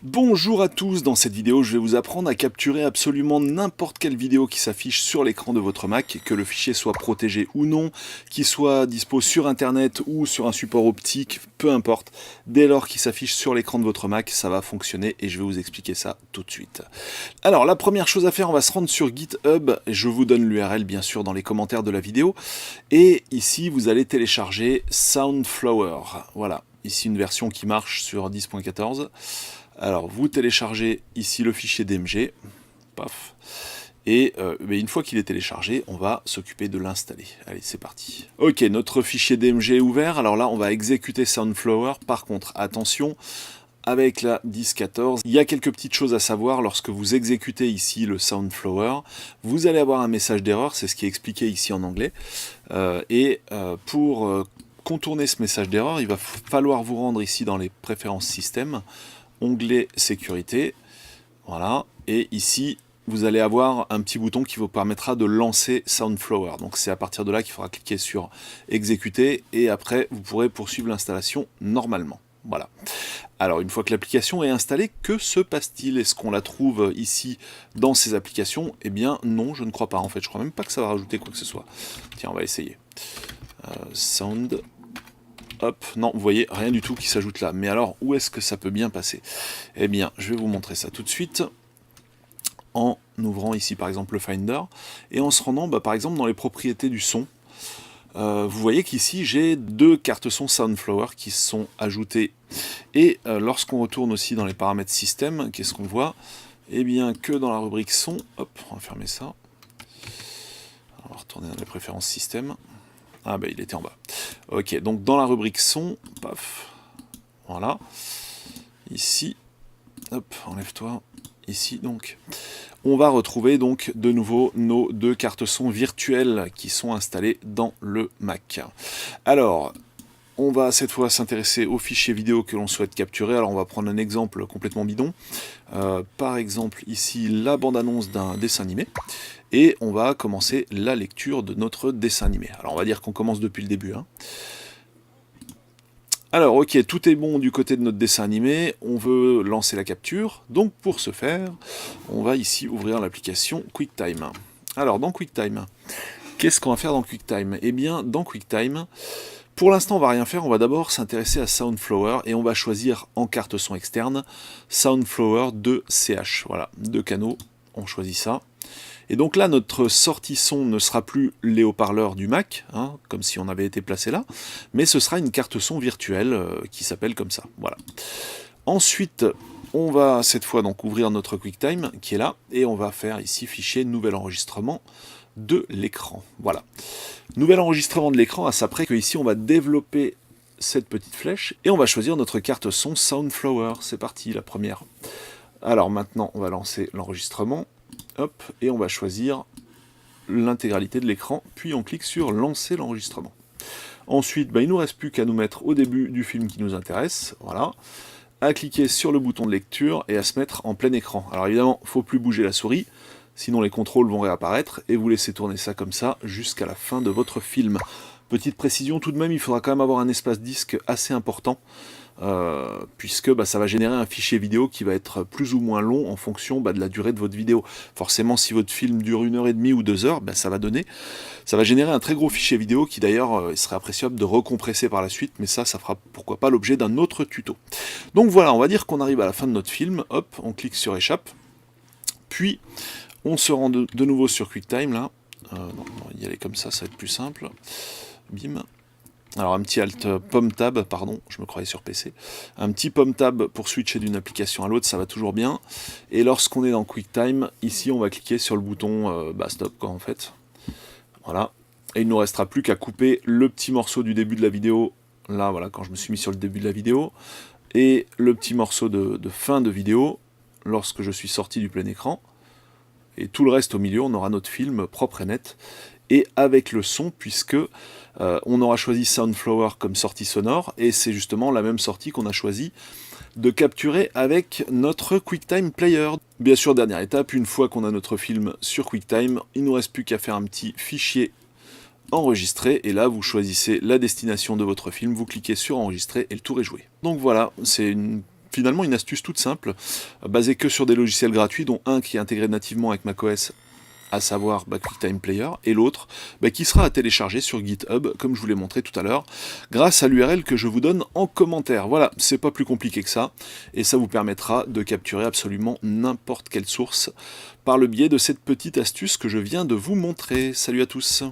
Bonjour à tous, dans cette vidéo je vais vous apprendre à capturer absolument n'importe quelle vidéo qui s'affiche sur l'écran de votre Mac, que le fichier soit protégé ou non, qu'il soit dispo sur internet ou sur un support optique, peu importe, dès lors qu'il s'affiche sur l'écran de votre Mac, ça va fonctionner et je vais vous expliquer ça tout de suite. Alors la première chose à faire, on va se rendre sur GitHub, je vous donne l'URL bien sûr dans les commentaires de la vidéo, et ici vous allez télécharger Soundflower, voilà, ici une version qui marche sur 10.14. Alors vous téléchargez ici le fichier DMG, paf, et une fois qu'il est téléchargé, on va s'occuper de l'installer. Allez, c'est parti. Ok, notre fichier DMG est ouvert, alors là on va exécuter Soundflower. Par contre, attention, avec la 10.14, il y a quelques petites choses à savoir. Lorsque vous exécutez ici le Soundflower, vous allez avoir un message d'erreur, c'est ce qui est expliqué ici en anglais, pour contourner ce message d'erreur, il va falloir vous rendre ici dans les préférences système, onglet sécurité, voilà, et ici vous allez avoir un petit bouton qui vous permettra de lancer Soundflower. Donc c'est à partir de là qu'il faudra cliquer sur exécuter et après vous pourrez poursuivre l'installation normalement. Voilà. Alors une fois que l'application est installée, que se passe-t-il? Est-ce qu'on la trouve ici dans ces applications? Eh bien non, je ne crois pas en fait, je crois même pas que ça va rajouter quoi que ce soit. Tiens, on va essayer. Sound. Hop, non, vous voyez, rien du tout qui s'ajoute là. Mais alors, où est-ce que ça peut bien passer? Eh bien, je vais vous montrer ça tout de suite, en ouvrant ici par exemple le Finder, et en se rendant par exemple dans les propriétés du son. Vous voyez qu'ici j'ai deux cartes son Soundflower qui sont ajoutées. Et lorsqu'on retourne aussi dans les paramètres système, qu'est-ce qu'on voit? Eh bien que dans la rubrique son, hop, on va fermer ça. On va retourner dans les préférences système. Ah il était en bas. Ok, donc dans la rubrique son, paf, voilà, ici, hop, enlève-toi, ici donc, on va retrouver donc de nouveau nos deux cartes son virtuelles qui sont installées dans le Mac. Alors, on va cette fois s'intéresser aux fichiers vidéo que l'on souhaite capturer. Alors on va prendre un exemple complètement bidon. Par exemple ici la bande-annonce d'un dessin animé. Et on va commencer la lecture de notre dessin animé. Alors on va dire qu'on commence depuis le début. Alors ok, tout est bon du côté de notre dessin animé. On veut lancer la capture. Donc pour ce faire, on va ici ouvrir l'application QuickTime. Alors dans QuickTime, qu'est-ce qu'on va faire dans QuickTime? Eh bien dans QuickTime, pour l'instant, on va rien faire, on va d'abord s'intéresser à Soundflower et on va choisir en carte son externe Soundflower 2CH. Voilà, deux canaux, on choisit ça. Et donc là, notre sortie son ne sera plus les haut-parleurs du Mac, comme si on avait été placé là, mais ce sera une carte son virtuelle qui s'appelle comme ça. Voilà. Ensuite, on va cette fois donc ouvrir notre QuickTime qui est là et on va faire ici fichier nouvel enregistrement de l'écran. Voilà. Nouvel enregistrement de l'écran, à ça près que ici on va développer cette petite flèche et on va choisir notre carte son Soundflower. C'est parti, la première. Alors maintenant, on va lancer l'enregistrement. Hop, et on va choisir l'intégralité de l'écran, puis on clique sur lancer l'enregistrement. Ensuite, il ne nous reste plus qu'à nous mettre au début du film qui nous intéresse. Voilà. À cliquer sur le bouton de lecture et à se mettre en plein écran. Alors évidemment, il ne faut plus bouger la souris, sinon les contrôles vont réapparaître, et vous laissez tourner ça comme ça jusqu'à la fin de votre film. Petite précision tout de même, il faudra quand même avoir un espace disque assez important, puisque ça va générer un fichier vidéo qui va être plus ou moins long en fonction de la durée de votre vidéo. Forcément, si votre film dure 1h30 ou 2 heures, ça va générer un très gros fichier vidéo qui d'ailleurs serait appréciable de recompresser par la suite, mais ça fera pourquoi pas l'objet d'un autre tuto. Donc voilà, on va dire qu'on arrive à la fin de notre film, hop, on clique sur échappe, puis on se rend de nouveau sur QuickTime, là. Non, on va y aller comme ça va être plus simple. Bim. Alors un petit Alt Pomme Tab, pardon, je me croyais sur PC. Un petit Pomme Tab pour switcher d'une application à l'autre, ça va toujours bien. Et lorsqu'on est dans QuickTime, ici on va cliquer sur le bouton Stop, quoi, en fait. Voilà. Et il ne nous restera plus qu'à couper le petit morceau du début de la vidéo, là, voilà, quand je me suis mis sur le début de la vidéo, et le petit morceau de fin de vidéo, lorsque je suis sorti du plein écran. Et tout le reste au milieu, on aura notre film propre et net, et avec le son, puisque on aura choisi Soundflower comme sortie sonore, et c'est justement la même sortie qu'on a choisi de capturer avec notre QuickTime Player. Bien sûr, dernière étape, une fois qu'on a notre film sur QuickTime, il ne nous reste plus qu'à faire un petit fichier enregistrer, et là vous choisissez la destination de votre film, vous cliquez sur enregistrer et le tour est joué. Donc voilà, c'est une finalement une astuce toute simple, basée que sur des logiciels gratuits, dont un qui est intégré nativement avec macOS, à savoir QuickTime Player, et l'autre qui sera à télécharger sur GitHub, comme je vous l'ai montré tout à l'heure, grâce à l'URL que je vous donne en commentaire. Voilà, c'est pas plus compliqué que ça, et ça vous permettra de capturer absolument n'importe quelle source par le biais de cette petite astuce que je viens de vous montrer. Salut à tous.